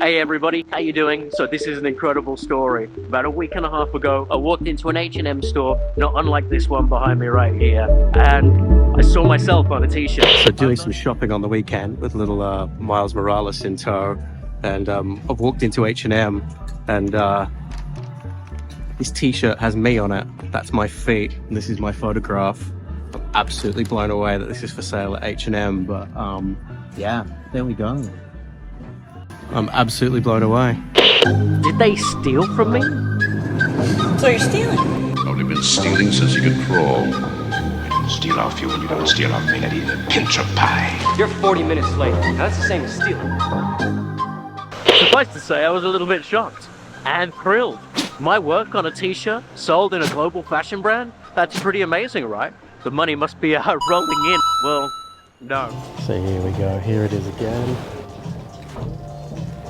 Hey everybody, how you doing? So this is an incredible story. About a week and a half ago, I walked into an H&M store, not unlike this one behind me right here, and I saw myself on a t-shirt. So doing some shopping on the weekend with little Miles Morales in tow, and I've walked into H&M and this t-shirt has me on it. That's my feet, and this is my photograph. I'm absolutely blown away that this is for sale at H&M, but yeah, there we go. I'm absolutely blown away. Did they steal from me? So you're stealing? Only been stealing since you could crawl. You don't steal our fuel, you don't steal our minute either. Pinch of pie. You're 40 minutes late. Now that's the same as stealing. Suffice to say, I was a little bit shocked and thrilled. My work on a t-shirt sold in a global fashion brand? That's pretty amazing, right? The money must be rolling in. Well, no. So here we go. Here it is again.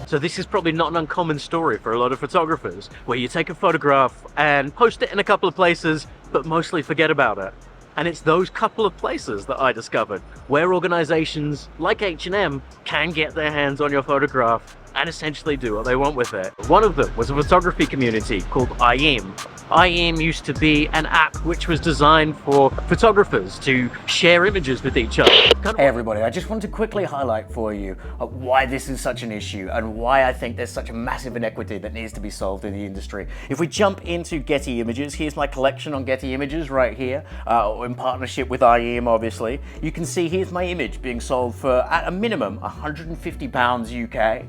So this is probably not an uncommon story for a lot of photographers, where you take a photograph and post it in a couple of places, but mostly forget about it. And it's those couple of places that I discovered where organizations like H&M can get their hands on your photograph and essentially do what they want with it. One of them was a photography community called IEM. IEM used to be an app which was designed for photographers to share images with each other. Hey everybody, I just want to quickly highlight for you why this is such an issue and why I think there's such a massive inequity that needs to be solved in the industry. If we jump into Getty Images, here's my collection on Getty Images right here, in partnership with IEM obviously. You can see here's my image being sold for, at a minimum, £150 UK,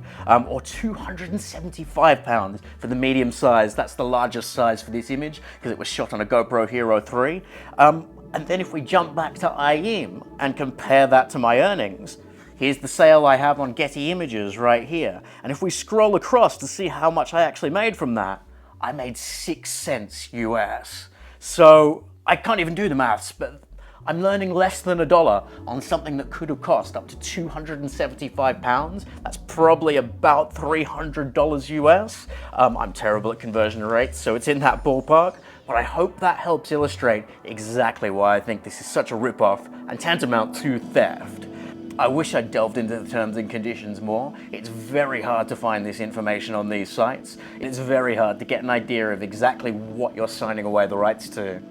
or £275 for the medium size. That's the largest size for this image because it was shot on a GoPro Hero 3. And then if we jump back to IEM and compare that to my earnings, here's the sale I have on Getty Images right here. And if we scroll across to see how much I actually made from that, I made 6 cents US. So I can't even do the maths, but I'm learning less than $1 on something that could have cost up to £275. That's probably about $300 US. I'm terrible at conversion rates, so it's in that ballpark. But I hope that helps illustrate exactly why I think this is such a rip-off and tantamount to theft. I wish I'd delved into the terms and conditions more. It's very hard to find this information on these sites. It's very hard to get an idea of exactly what you're signing away the rights to.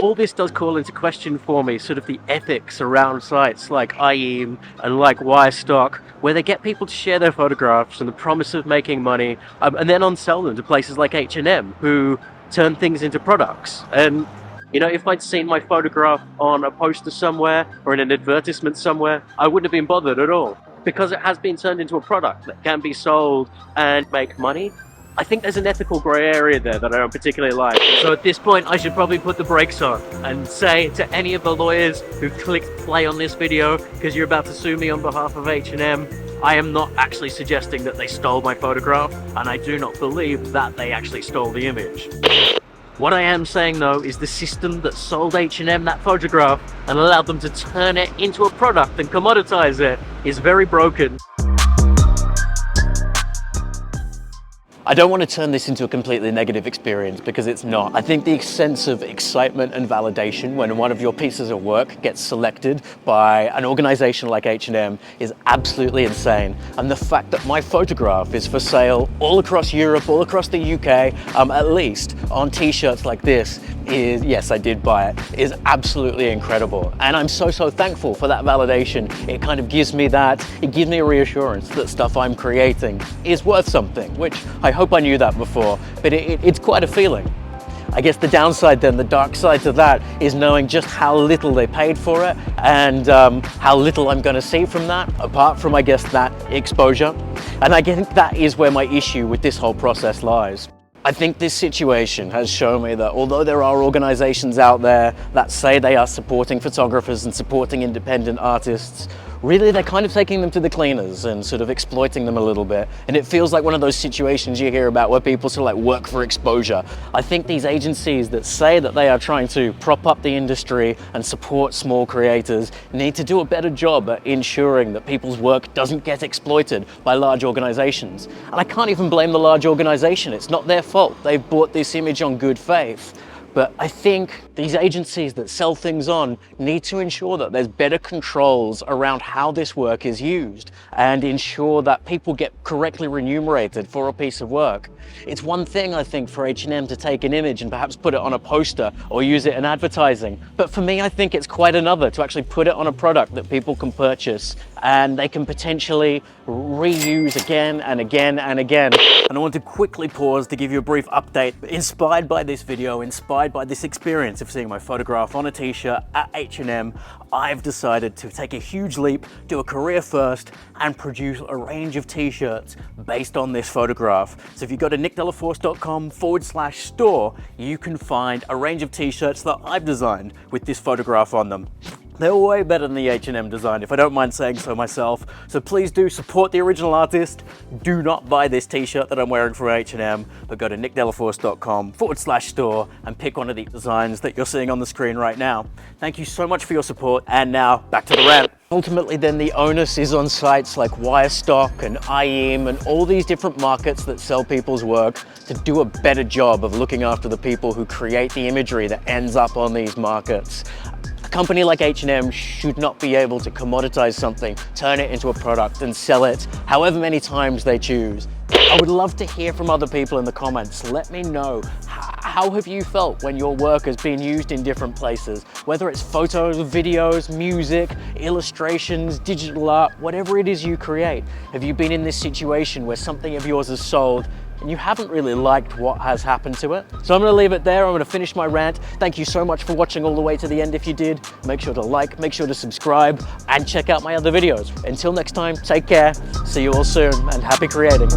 All this does call into question for me sort of the ethics around sites like IEM and like Wirestock, where they get people to share their photographs on the promise of making money, and then on-sell them to places like H&M, who turn things into products. And you know, if I'd seen my photograph on a poster somewhere or in an advertisement somewhere, I wouldn't have been bothered at all, because it has been turned into a product that can be sold and make money. I think there's an ethical grey area there that I don't particularly like. So at this point, I should probably put the brakes on and say to any of the lawyers who clicked play on this video because you're about to sue me on behalf of H&M, I am not actually suggesting that they stole my photograph, and I do not believe that they actually stole the image. What I am saying though is the system that sold H&M that photograph and allowed them to turn it into a product and commoditize it is very broken. I don't want to turn this into a completely negative experience because it's not. I think the sense of excitement and validation when one of your pieces of work gets selected by an organization like H&M is absolutely insane. And the fact that my photograph is for sale all across Europe, all across the UK, at least on t-shirts like this is, yes, I did buy it, is absolutely incredible. And I'm so thankful for that validation. It kind of gives me that, it gives me a reassurance that stuff I'm creating is worth something, which I hope I knew that before, but it's quite a feeling. I guess the downside then, the dark side to that, is knowing just how little they paid for it and how little I'm going to see from that, apart from, I guess, that exposure. And I think that is where my issue with this whole process lies. I think this situation has shown me that although there are organizations out there that say they are supporting photographers and supporting independent artists, really they're kind of taking them to the cleaners and sort of exploiting them a little bit. And it feels like one of those situations you hear about where people sort of like work for exposure. I think these agencies that say that they are trying to prop up the industry and support small creators need to do a better job at ensuring that people's work doesn't get exploited by large organizations. And I can't even blame the large organization. It's not their fault. They've bought this image on good faith. But I think these agencies that sell things on need to ensure that there's better controls around how this work is used and ensure that people get correctly remunerated for a piece of work. It's one thing, I think, for H&M to take an image and perhaps put it on a poster or use it in advertising. But for me, I think it's quite another to actually put it on a product that people can purchase and they can potentially reuse again and again and again. And I want to quickly pause to give you a brief update. Inspired by this video, inspired by this experience of seeing my photograph on a t-shirt at H&M, I've decided to take a huge leap, do a career first, and produce a range of t-shirts based on this photograph. So if you go to nickdelaforce.com/store, you can find a range of t-shirts that I've designed with this photograph on them. They're way better than the H&M design, if I don't mind saying so myself. So please do support the original artist. Do not buy this t-shirt that I'm wearing from H&M, but go to nickdelaforce.com/store and pick one of the designs that you're seeing on the screen right now. Thank you so much for your support. And now back to the rant. Ultimately then the onus is on sites like Wirestock and IEM and all these different markets that sell people's work to do a better job of looking after the people who create the imagery that ends up on these markets. A company like H&M should not be able to commoditize something, turn it into a product and sell it however many times they choose. I would love to hear from other people in the comments. Let me know, how have you felt when your work has been used in different places? Whether it's photos, videos, music, illustrations, digital art, whatever it is you create. Have you been in this situation where something of yours is sold and you haven't really liked what has happened to it? So I'm gonna leave it there. I'm gonna finish my rant. Thank you so much for watching all the way to the end if you did. Make sure to like, make sure to subscribe, and check out my other videos. Until next time, take care, see you all soon, and happy creating.